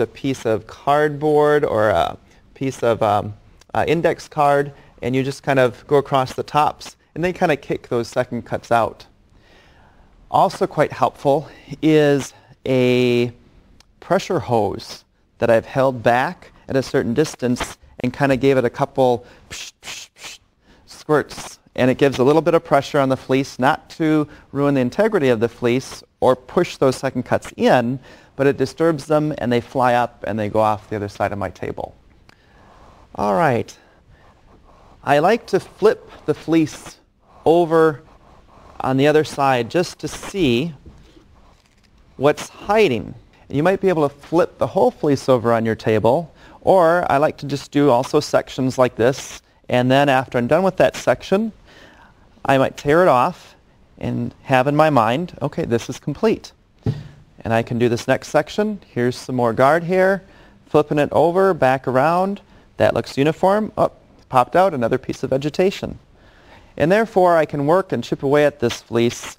a piece of cardboard or a piece of index card, and you just kind of go across the tops and then kind of kick those second cuts out. Also quite helpful is a pressure hose that I've held back at a certain distance and kind of gave it a couple squirts, and it gives a little bit of pressure on the fleece, not to ruin the integrity of the fleece or push those second cuts in, but it disturbs them and they fly up and they go off the other side of my table. All right. I like to flip the fleece over on the other side just to see what's hiding. You might be able to flip the whole fleece over on your table, or I like to just do also sections like this, and then after I'm done with that section, I might tear it off and have in my mind, okay, this is complete. And I can do this next section. Here's some more guard hair, flipping it over, back around. That looks uniform. Oh, popped out another piece of vegetation. And therefore, I can work and chip away at this fleece.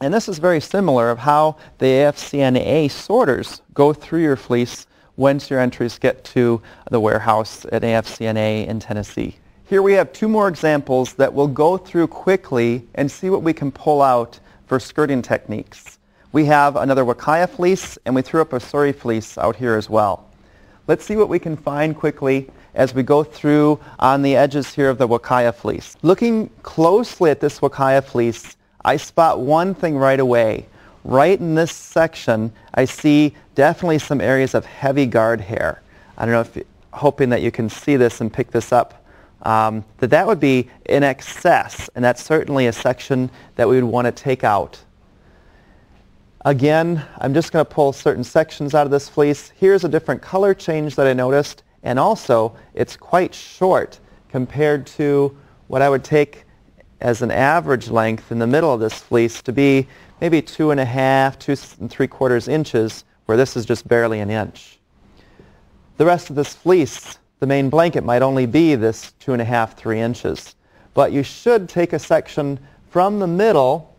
And this is very similar of how the AFCNA sorters go through your fleece once your entries get to the warehouse at AFCNA in Tennessee. Here we have two more examples that we'll go through quickly and see what we can pull out for skirting techniques. We have another Wakaya fleece, and we threw up a Suri fleece out here as well. Let's see what we can find quickly as we go through on the edges here of the Wakaya fleece. Looking closely at this Wakaya fleece, I spot one thing right away. Right in this section, I see definitely some areas of heavy guard hair. I don't know if, hoping that you can see this and pick this up, that would be in excess, and that's certainly a section that we would want to take out. Again, I'm just going to pull certain sections out of this fleece. Here's a different color change that I noticed, and also it's quite short compared to what I would take as an average length in the middle of this fleece to be maybe 2.5, 2 3/4 inches, where this is just barely an inch. The rest of this fleece, the main blanket, might only be this 2.5, 3 inches. But you should take a section from the middle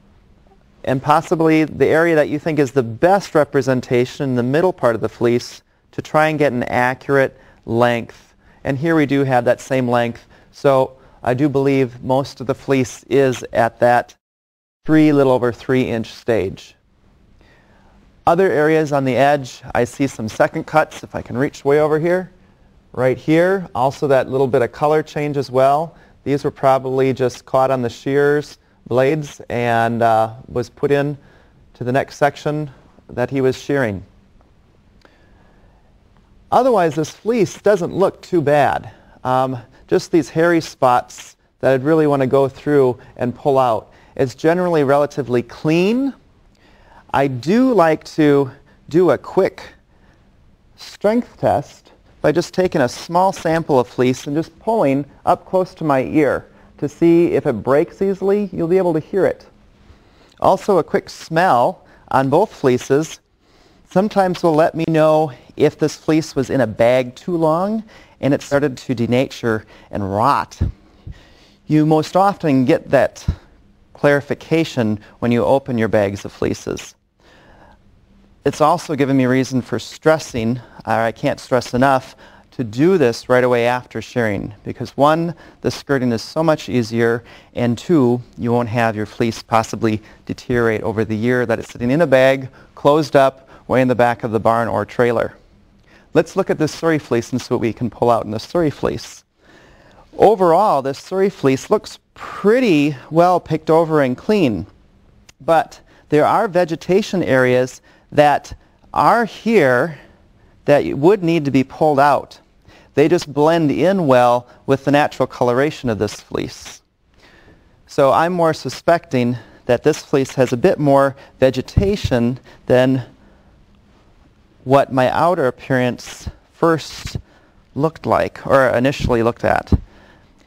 and possibly the area that you think is the best representation in the middle part of the fleece to try and get an accurate length. And here we do have that same length. So I do believe most of the fleece is at that little over 3-inch stage. Other areas on the edge, I see some second cuts, if I can reach way over here. Right here, also that little bit of color change as well. These were probably just caught on the shears blades and was put in to the next section that he was shearing. Otherwise, this fleece doesn't look too bad. Just these hairy spots that I'd really want to go through and pull out. It's generally relatively clean. I do like to do a quick strength test by just taking a small sample of fleece and just pulling up close to my ear to see if it breaks easily. You'll be able to hear it. Also, a quick smell on both fleeces sometimes will let me know if this fleece was in a bag too long and it started to denature and rot. You most often get that clarification when you open your bags of fleeces. It's also given me reason for stressing, I can't stress enough, to do this right away after shearing, because one, the skirting is so much easier, and two, you won't have your fleece possibly deteriorate over the year that it's sitting in a bag, closed up, way in the back of the barn or trailer. Let's look at this Suri fleece and see what we can pull out in the Suri fleece. Overall, this Suri fleece looks pretty well picked over and clean, but there are vegetation areas that are here that would need to be pulled out. They just blend in well with the natural coloration of this fleece. So I'm more suspecting that this fleece has a bit more vegetation than what my outer appearance first looked like, or initially looked at.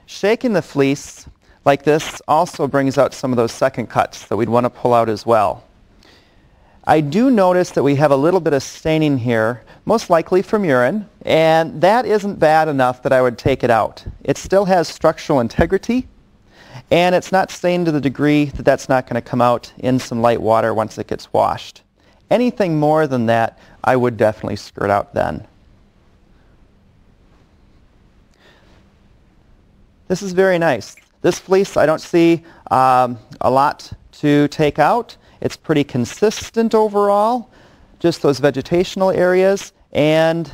Shaking the fleece like this also brings out some of those second cuts that we'd want to pull out as well. I do notice that we have a little bit of staining here, most likely from urine, and that isn't bad enough that I would take it out. It still has structural integrity, and it's not stained to the degree that that's not going to come out in some light water once it gets washed. Anything more than that, I would definitely skirt out then. This is very nice. This fleece, I don't see a lot to take out. It's pretty consistent overall, just those vegetational areas, and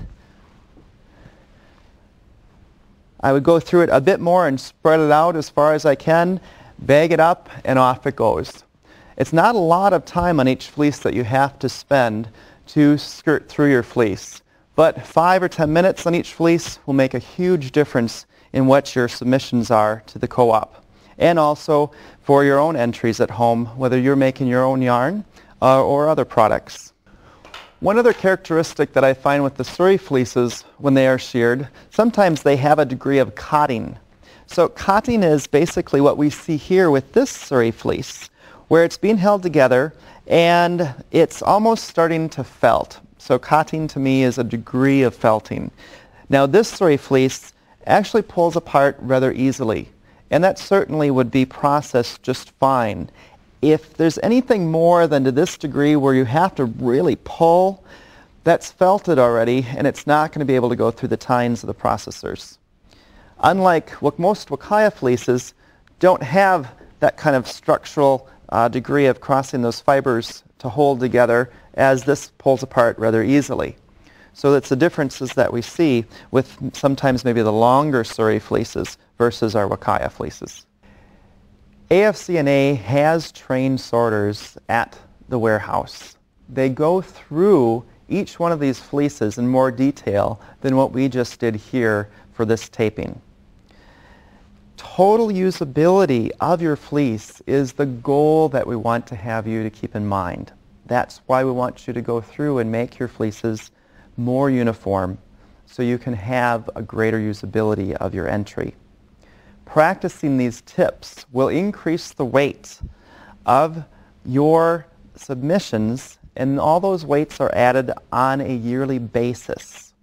I would go through it a bit more and spread it out as far as I can, bag it up, and off it goes. It's not a lot of time on each fleece that you have to spend to skirt through your fleece, but 5 or 10 minutes on each fleece will make a huge difference in what your submissions are to the co-op, and also for your own entries at home, whether you're making your own yarn or other products. One other characteristic that I find with the Surrey fleeces when they are sheared, sometimes they have a degree of cotting. So cotting is basically what we see here with this Surrey fleece, where it's being held together and it's almost starting to felt. So cotting to me is a degree of felting. Now this Surrey fleece actually pulls apart rather easily, and that certainly would be processed just fine. If there's anything more than to this degree where you have to really pull, that's felted already, and it's not going to be able to go through the tines of the processors. Unlike what most Wakaya fleeces don't have that kind of structural degree of crossing those fibers to hold together, as this pulls apart rather easily. So that's the differences that we see with sometimes maybe the longer Surrey fleeces versus our Wakaya fleeces. AFCNA has trained sorters at the warehouse. They go through each one of these fleeces in more detail than what we just did here for this taping. Total usability of your fleece is the goal that we want to have you to keep in mind. That's why we want you to go through and make your fleeces more uniform so you can have a greater usability of your entry. Practicing these tips will increase the weight of your submissions, and all those weights are added on a yearly basis.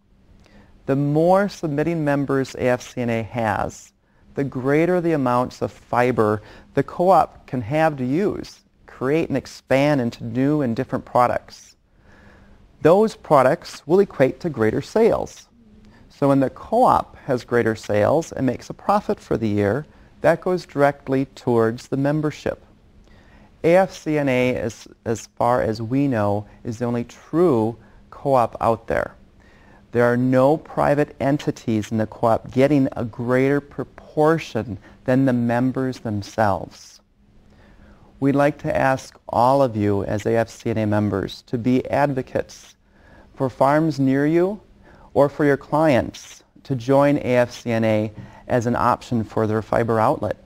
The more submitting members AFCNA has, the greater the amounts of fiber the co-op can have to use, create and expand into new and different products. Those products will equate to greater sales. So when the co-op has greater sales and makes a profit for the year, that goes directly towards the membership. AFCNA, as far as we know, is the only true co-op out there. There are no private entities in the co-op getting a greater proportion than the members themselves. We'd like to ask all of you as AFCNA members to be advocates for farms near you or for your clients to join AFCNA as an option for their fiber outlet.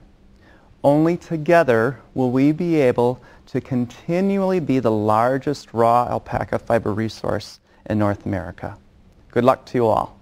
Only together will we be able to continually be the largest raw alpaca fiber resource in North America. Good luck to you all.